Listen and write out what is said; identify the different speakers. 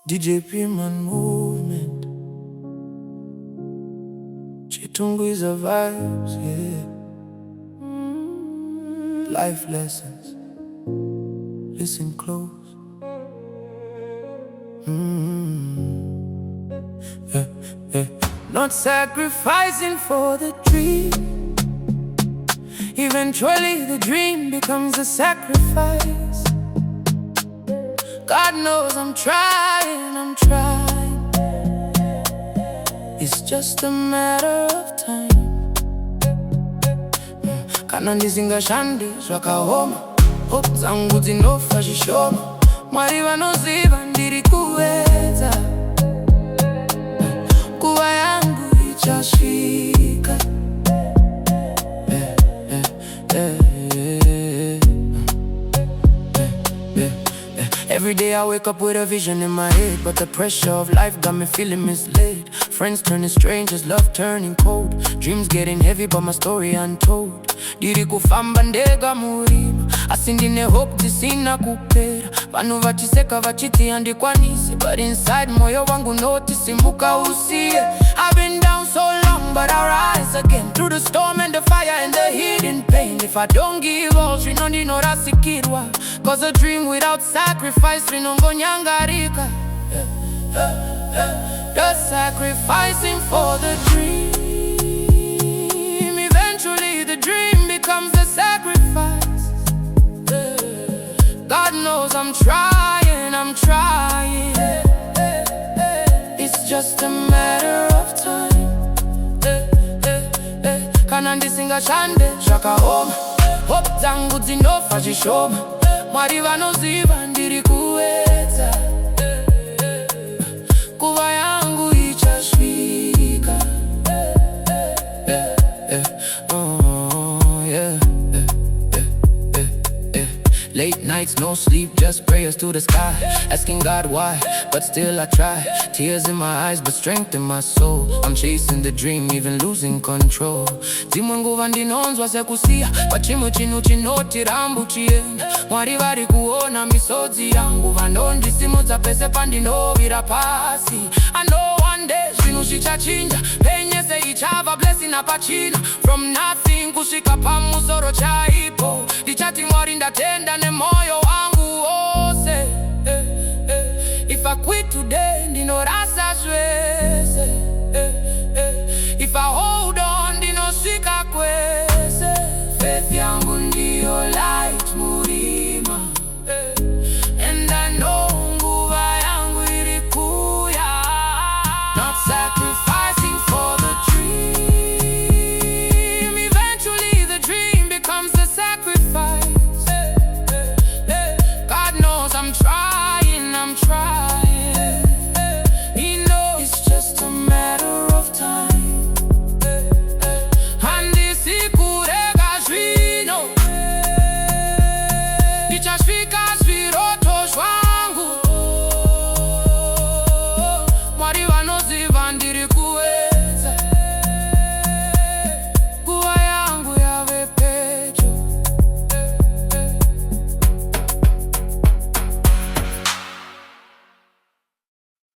Speaker 1: Djpmanmovement, Chitungwiza vibes, yeah. Life lessons, listen close. Yeah, yeah. Not sacrificing for the dream. Eventually the dream becomes a sacrifice. God knows I'm trying, I'm trying. It's just a matter of time. Kana ndisingashande, zvakaoma. Dzangu, dzinofa, zvishoma. Mwari, vanoziva, ndiri kuedza. Nguva yangu ichasvika. Every day I wake up with a vision in my head, but the pressure of life got me feeling misled. Friends turning strangers, love turning cold. Dreams getting heavy, but my story untold. Ndiri kufamba, ndega, murima. Ndine hope, dzisina, kupera. Vanhu vachiseka, vachiti, handikwanise. But inside moyo, wangu, unoti, simuka, usiye. I've been down so long, but I rise again. Through the storm and the fire and the hidden pain. If I don't give all, ndinorasikirwa. Cause a dream without sacrifice, rinongonyangarika. Just sacrificing for the dream. Eventually the dream becomes a sacrifice. God knows I'm trying, I'm trying. It's just a matter of time. Kana ndisingashande, zvakaoma. Dzangu, dzinofa, zvishoma. Mwari, vanoziva, ndiri kuedza. Nguva yangu ichasvika. Late nights, no sleep, just prayers to the sky. Asking God why, but still I try. Tears in my eyes, but strength in my soul. I'm chasing the dream, even losing control. Nguva ndinonzwa sekusiya, pachimwe chinhu chinoti rambu chienda. Mwari vari kuona misodzi yangu, vanondisimudza pese pandinovira pasi. I know one day zvinhu zvichachinja, penyese ichava blessing apachina. From nothing kusvika pamusoro chaipo, ndichati Mwari ndatenda nemoyo wangu wose. If I quit today, ndinorasikirwa.